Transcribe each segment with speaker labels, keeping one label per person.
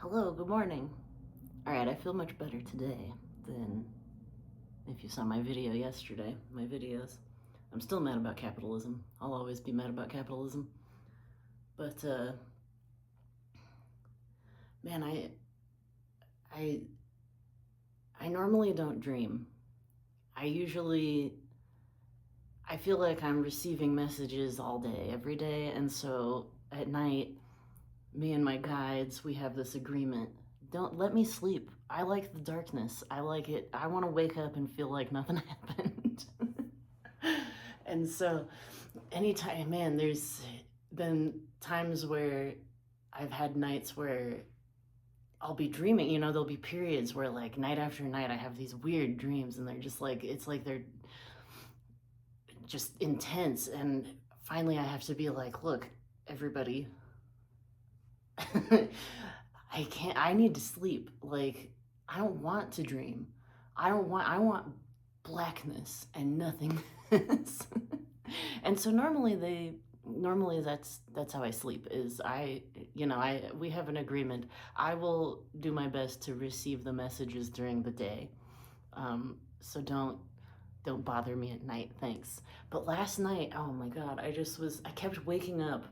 Speaker 1: Hello, good morning. Alright, I feel much better today than if you saw my video yesterday, my videos. I'm still mad about capitalism. I'll always be mad about capitalism. But, man, I, I normally don't dream. I feel like I'm receiving messages all day, every day, and so at night, me and my guides, we have this agreement. Don't let me sleep. I like the darkness. I like it. I want to wake up and feel like nothing happened. And so, anytime, man, there's been times where I've had nights where I'll be dreaming, there'll be periods where, like, night after night, I have these weird dreams, and they're just like, it's like they're just intense. And finally, I have to be like, look, everybody, I need to sleep. Like, I don't want to dream. I want blackness and nothingness. And so normally that's how I sleep is we have an agreement. I will do my best to receive the messages during the day. So don't bother me at night, thanks. But last night, oh my God, I kept waking up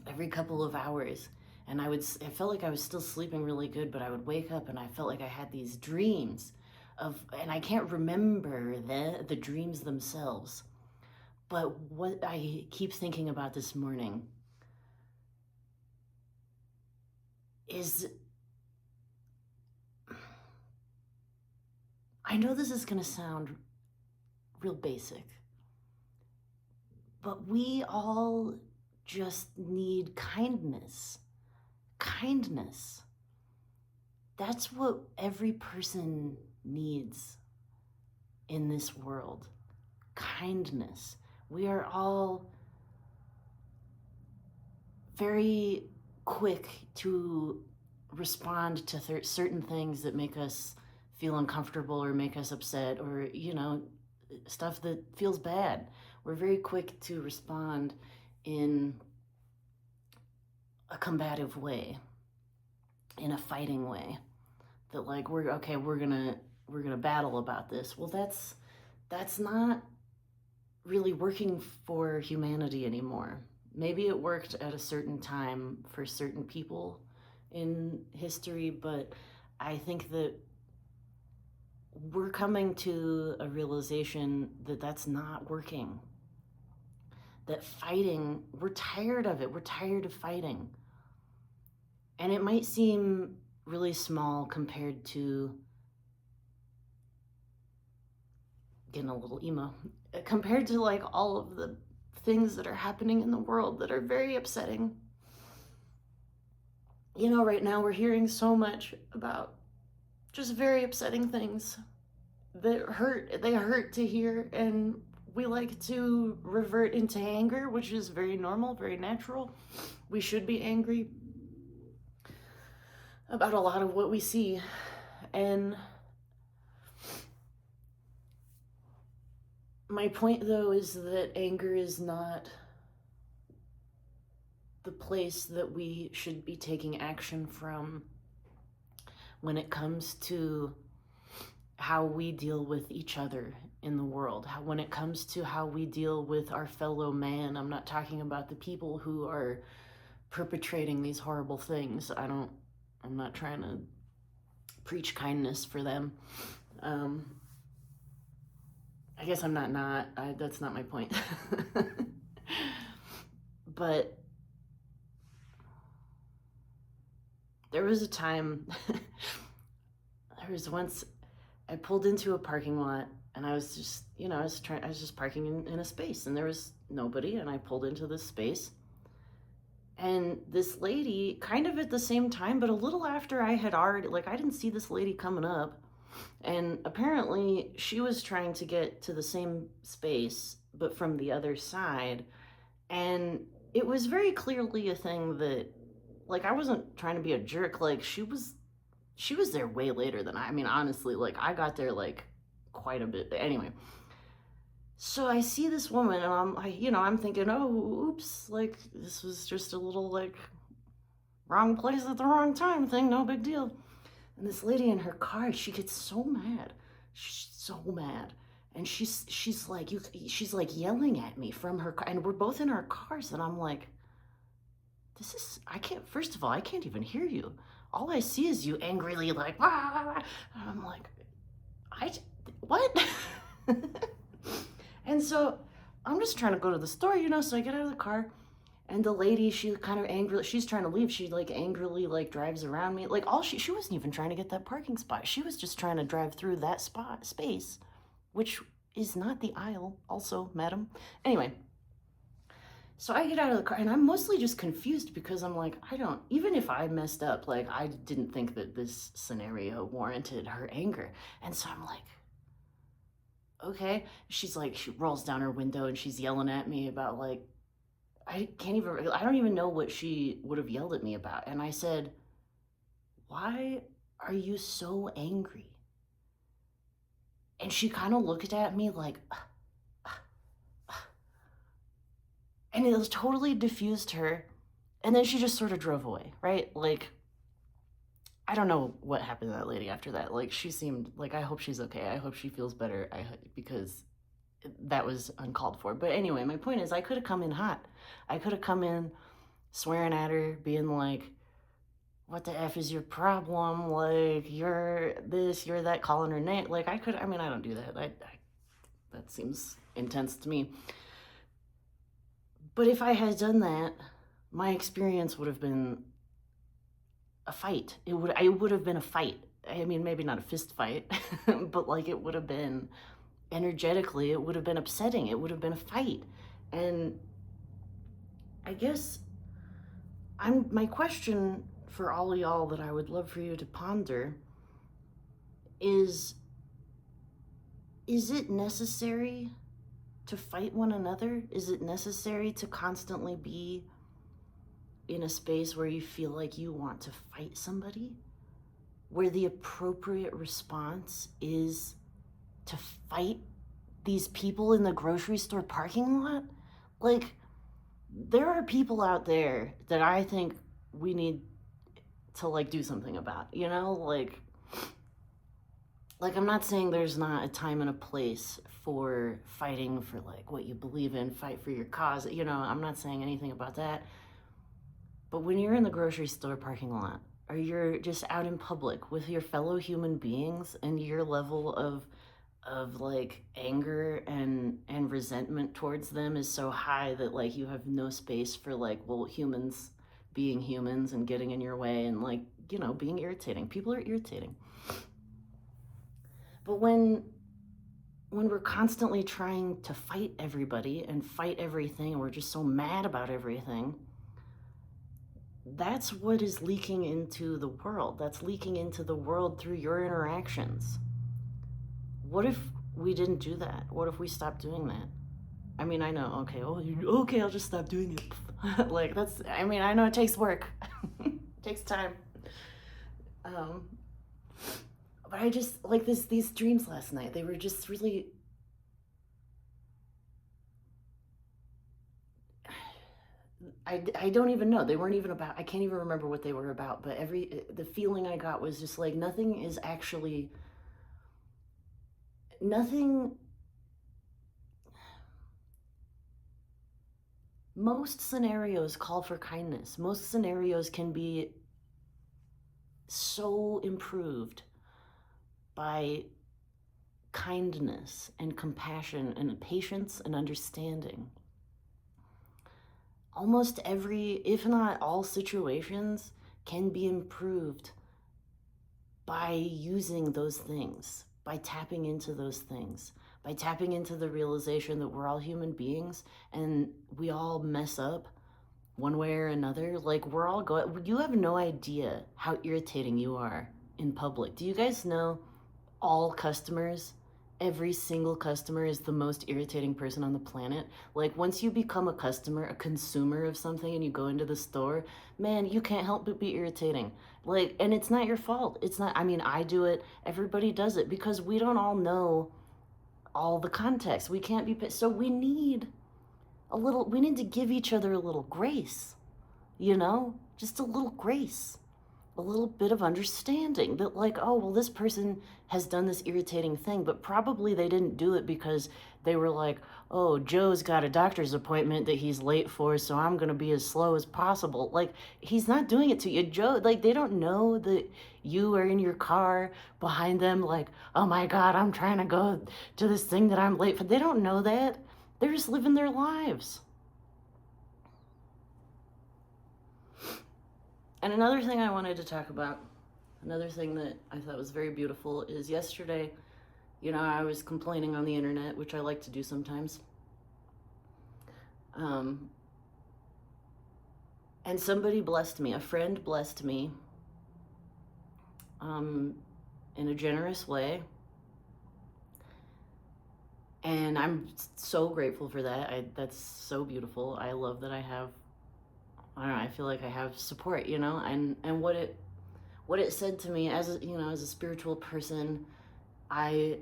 Speaker 1: every couple of hours, and I felt like I was still sleeping really good, but I would wake up and I felt like I had these dreams and I can't remember the dreams themselves. But what I keep thinking about this morning is, I know this is going to sound real basic, but we all just need kindness. Kindness. That's what every person needs in this world. Kindness. We are all very quick to respond to certain things that make us feel uncomfortable or make us upset, or stuff that feels bad. We're very quick to respond in a combative way, in a fighting way, that like we're gonna battle about this. Well, that's not really working for humanity anymore. Maybe it worked at a certain time for certain people in history, but I think that we're coming to a realization that that's not working. That fighting, we're tired of it. We're tired of fighting. And it might seem really small compared to, getting a little emo, compared to like all of the things that are happening in the world that are very upsetting. Right now we're hearing so much about just very upsetting things that hurt. They hurt to hear, and we like to revert into anger, which is very normal, very natural. We should be angry about a lot of what we see. And my point, though, is that anger is not the place that we should be taking action from when it comes to how we deal with each other in the world. When it comes to how we deal with our fellow man. I'm not talking about the people who are perpetrating these horrible things. I'm not trying to preach kindness for them. I guess I'm not. That's not my point. But there was a time, there was once I pulled into a parking lot, and I was just, I was just parking in a space, and there was nobody, and I pulled into this space. And this lady, kind of at the same time, but a little after I had already, like, I didn't see this lady coming up. And apparently she was trying to get to the same space, but from the other side. And it was very clearly a thing that, like, I wasn't trying to be a jerk. Like, she was there way later than I mean, honestly, like, I got there, like, quite a bit. Anyway, so I see this woman, and I'm thinking, oh, oops, like, this was just a little, like, wrong place at the wrong time thing, no big deal. And this lady in her car, she gets so mad. She's so mad. And she's like she's like yelling at me from her car, and we're both in our cars, and I'm like, this is, I can't, first of all, I can't even hear you. All I see is you angrily like, ah, and I'm like, I, what? And so I'm just trying to go to the store, you know, so I get out of the car, and the lady, she kind of angrily, she's trying to leave. She like angrily like drives around me. Like she wasn't even trying to get that parking spot. She was just trying to drive through that space, which is not the aisle also, madam. Anyway, so I get out of the car, and I'm mostly just confused because I'm like, I don't, even if I messed up, like I didn't think that this scenario warranted her anger. And so I'm like, okay. She's like, she rolls down her window and she's yelling at me about like, I don't even know what she would have yelled at me about. And I said, why are you so angry? And she kind of looked at me like, and it was totally diffused her. And then she just sort of drove away, right? Like, I don't know what happened to that lady after that. Like, she seemed like, I hope she's okay. I hope she feels better. Because that was uncalled for. But anyway, my point is, I could have come in hot. I could have come in swearing at her, being like, what the F is your problem? Like, you're this, you're that, calling her name. Like, I don't do that. That seems intense to me. But if I had done that, my experience would have been a fight. It would have been a fight. I mean, maybe not a fist fight, but like it would have been, energetically, it would have been upsetting. It would have been a fight. And I guess my question for all of y'all that I would love for you to ponder is it necessary to fight one another? Is it necessary to constantly be in a space where you feel like you want to fight somebody? Where the appropriate response is to fight these people in the grocery store parking lot? Like, there are people out there that I think we need to like do something about, you know? Like I'm not saying there's not a time and a place for fighting for like what you believe in, fight for your cause, you know, I'm not saying anything about that. But when you're in the grocery store parking lot, or you're just out in public with your fellow human beings, and your level of like anger and resentment towards them is so high that like you have no space for like, well, humans being humans and getting in your way and like, you know, being irritating. People are irritating. But when we're constantly trying to fight everybody and fight everything, and we're just so mad about everything, that's what is leaking into the world. That's leaking into the world through your interactions. What if we didn't do that? What if we stopped doing that? I mean, I know, okay, I'll just stop doing it. Like, that's, I mean, I know it takes work. It takes time. But I just, like, these dreams last night, they were just really, I don't even know. They weren't even about, I can't even remember what they were about, but the feeling I got was just like, nothing, most scenarios call for kindness. Most scenarios can be so improved by kindness and compassion and patience and understanding. Almost every, if not all, situations can be improved by using those things, by tapping into those things, by tapping into the realization that we're all human beings and we all mess up one way or another. Like, we're all you have no idea how irritating you are in public. Do you guys know all customers, every single customer is the most irritating person on the planet? Like, once you become a customer, a consumer of something, and you go into the store, man, you can't help but be irritating. Like, and it's not your fault. It's not, I mean, I do it, everybody does it, because we don't all know all the context. We can't be, so we need to give each other a little grace, you know? just a little grace, a little bit of understanding that, like, oh, well, this person has done this irritating thing, but probably they didn't do it because they were like, oh, Joe's got a doctor's appointment that he's late for, so I'm going to be as slow as possible. Like, he's not doing it to you. Joe, like, they don't know that you are in your car behind them, like, oh my God, I'm trying to go to this thing that I'm late for. They don't know that. They're just living their lives. And another thing I wanted to talk about, another thing that I thought was very beautiful is yesterday, I was complaining on the internet, which I like to do sometimes. And somebody blessed me, a friend blessed me in a generous way. And I'm so grateful for that. That's so beautiful. I love that I don't know, I feel like I have support, and what it said to me as as a spiritual person, I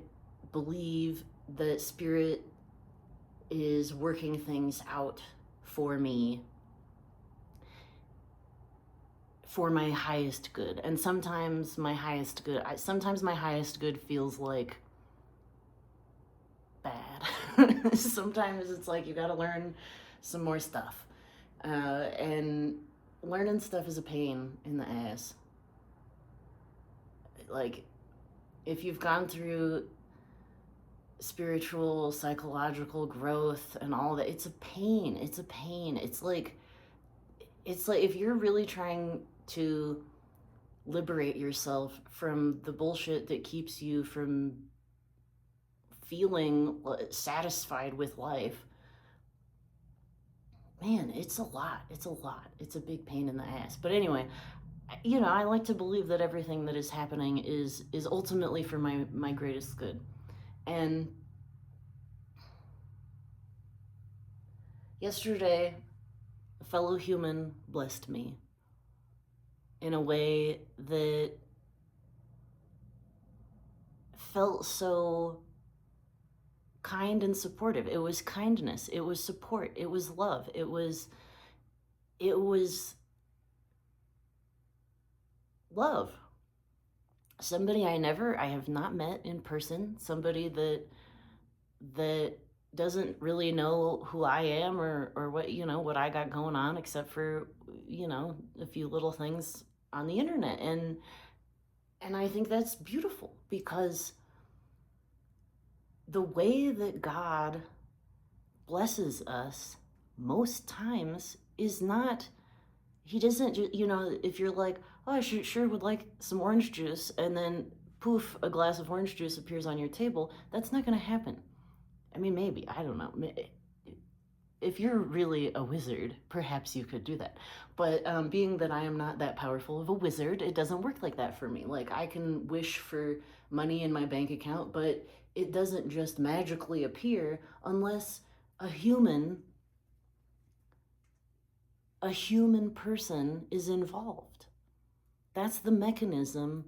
Speaker 1: believe that spirit is working things out for me for my highest good. And sometimes my highest good feels like bad. Sometimes it's like you got to learn some more stuff. And learning stuff is a pain in the ass. Like, if you've gone through spiritual, psychological growth and all that, it's a pain. It's a pain. It's like if you're really trying to liberate yourself from the bullshit that keeps you from feeling satisfied with life, man, it's a lot. It's a big pain in the ass. But anyway, I like to believe that everything that is happening is ultimately for my greatest good. And yesterday, a fellow human blessed me in a way that felt so kind and supportive. It was kindness, it was support, it was love, it was love. Somebody I have not met in person, somebody that doesn't really know who I am or what, what I got going on, except for, a few little things on the internet. And I think that's beautiful, because the way that God blesses us most times is not, he doesn't, if you're like, oh, I sure would like some orange juice, and then poof, a glass of orange juice appears on your table, that's not going to happen. I mean, maybe, I don't know. If you're really a wizard, perhaps you could do that. But being that I am not that powerful of a wizard, it doesn't work like that for me. Like, I can wish for money in my bank account, but it doesn't just magically appear unless a human person is involved. That's the mechanism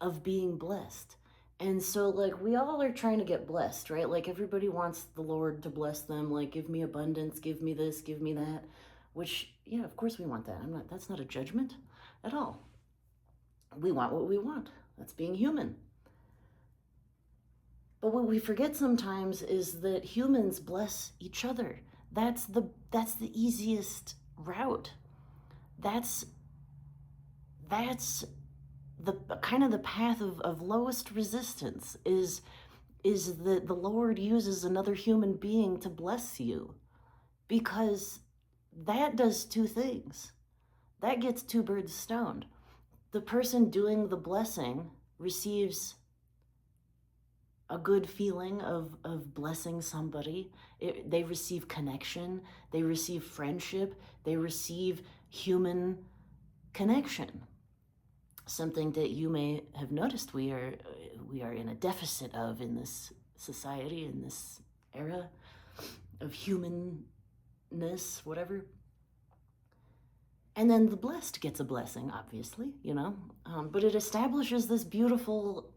Speaker 1: of being blessed. And so, like, we all are trying to get blessed, right? Like, everybody wants the Lord to bless them. Like, give me abundance, give me this, give me that. Which, yeah, of course we want that. That's not a judgment at all. We want what we want. That's being human. But what we forget sometimes is that humans bless each other. That's the easiest route. That's the kind of the path of lowest resistance, is that the Lord uses another human being to bless you, because that does two things. That gets two birds stoned. The person doing the blessing receives a good feeling of blessing somebody. They receive connection, they receive friendship, they receive human connection. Something that you may have noticed we are in a deficit of in this society, in this era of humanness, whatever. And then the blessed gets a blessing, obviously, but it establishes this beautiful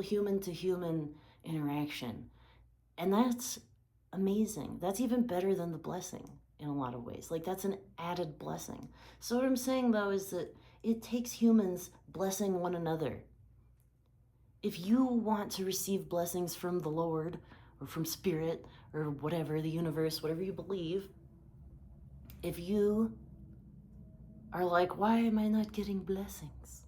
Speaker 1: human to human interaction. And that's amazing. That's even better than the blessing. in a lot of ways. Like, that's an added blessing. So what I'm saying, though, is that it takes humans blessing one another. If you want to receive blessings from the Lord or from Spirit or whatever, the universe, whatever you believe, if you are like, why am I not getting blessings?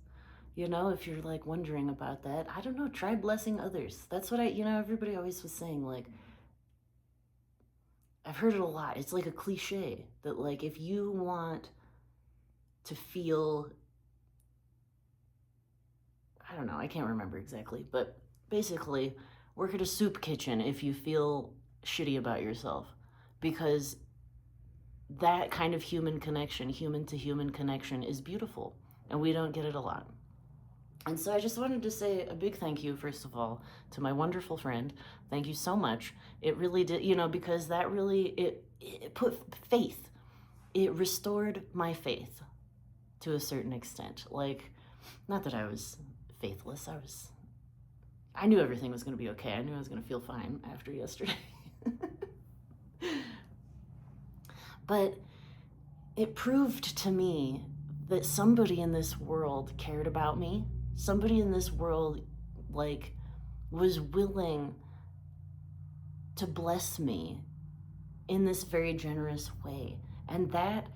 Speaker 1: You know, if you're like wondering about that, I don't know, try blessing others. That's what everybody always was saying, like, I've heard it a lot. It's like a cliche that, like, if you want to feel, I don't know, I can't remember exactly, but basically, work at a soup kitchen if you feel shitty about yourself, because that kind of human connection, human to human connection, is beautiful, and we don't get it a lot. And so I just wanted to say a big thank you, first of all, to my wonderful friend. Thank you so much. It really did, because that really, it put faith, it restored my faith to a certain extent. Like, not that I was faithless, I knew everything was going to be okay. I knew I was going to feel fine after yesterday. But it proved to me that somebody in this world cared about me. Somebody in this world, like, was willing to bless me in this very generous way. And that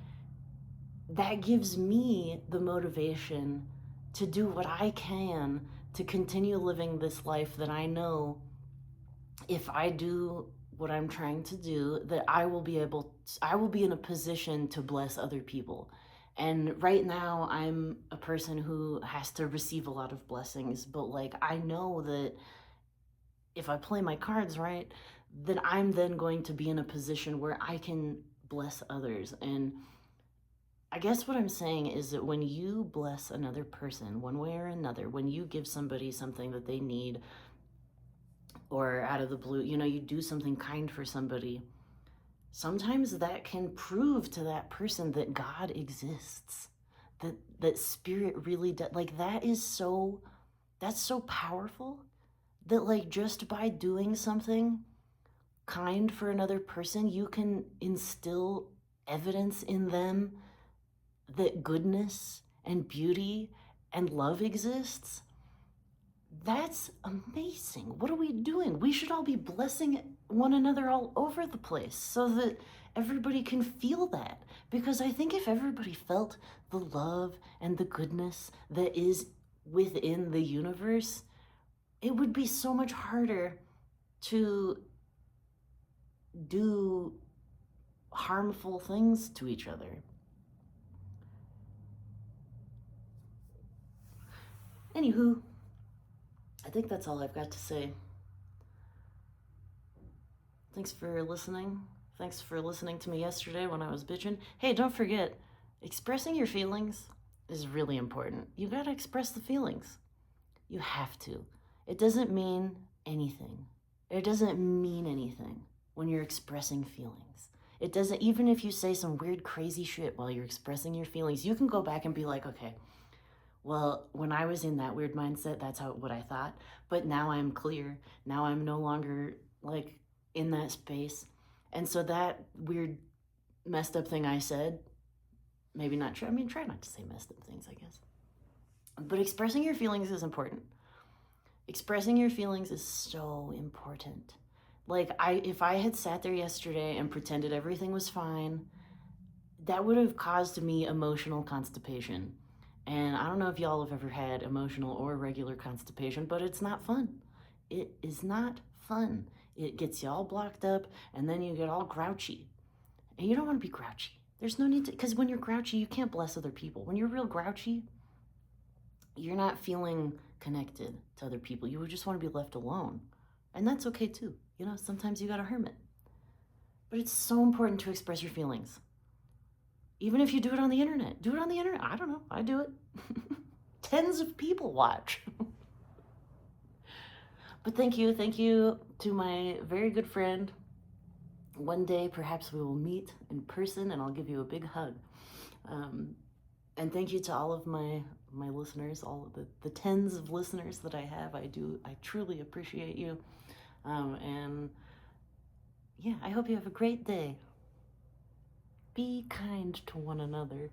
Speaker 1: gives me the motivation to do what I can to continue living this life that I know, if I do what I'm trying to do, that I will be in a position to bless other people. And right now I'm a person who has to receive a lot of blessings, but like, I know that if I play my cards right, then I'm then going to be in a position where I can bless others. And I guess what I'm saying is that when you bless another person one way or another, when you give somebody something that they need, or out of the blue, you do something kind for somebody, sometimes that can prove to that person that God exists, that spirit really does. Like, that's so powerful, that like, just by doing something kind for another person, you can instill evidence in them that goodness and beauty and love exists. That's amazing. What are we doing? We should all be blessing one another all over the place so that everybody can feel that. Because I think if everybody felt the love and the goodness that is within the universe, it would be so much harder to do harmful things to each other. Anywho, I think that's all I've got to say. Thanks for listening. Thanks for listening to me yesterday when I was bitching. Hey, don't forget, expressing your feelings is really important. You gotta express the feelings. You have to. It doesn't mean anything. It doesn't mean anything when you're expressing feelings. It doesn't, even if you say some weird, crazy shit while you're expressing your feelings, you can go back and be like, okay, well, when I was in that weird mindset, that's what I thought. But now I'm clear. Now I'm no longer like in that space. And so that weird, messed up thing I said, maybe not true. I mean, try not to say messed up things, I guess. But expressing your feelings is important. Expressing your feelings is so important. Like, if I had sat there yesterday and pretended everything was fine, that would have caused me emotional constipation. And I don't know if y'all have ever had emotional or regular constipation, but it's not fun. It is not fun. It gets you all blocked up, and then you get all grouchy. And you don't want to be grouchy. There's no need to, because when you're grouchy, you can't bless other people. When you're real grouchy, you're not feeling connected to other people. You would just want to be left alone. And that's okay too. Sometimes you got a hermit. But it's so important to express your feelings. Even if you do it on the internet. Do it on the internet. I don't know. I do it. Tens of people watch. But thank you. Thank you to my very good friend. One day, perhaps we will meet in person and I'll give you a big hug. And thank you to all of my listeners, all of the tens of listeners that I have. I truly appreciate you. And yeah, I hope you have a great day. Be kind to one another.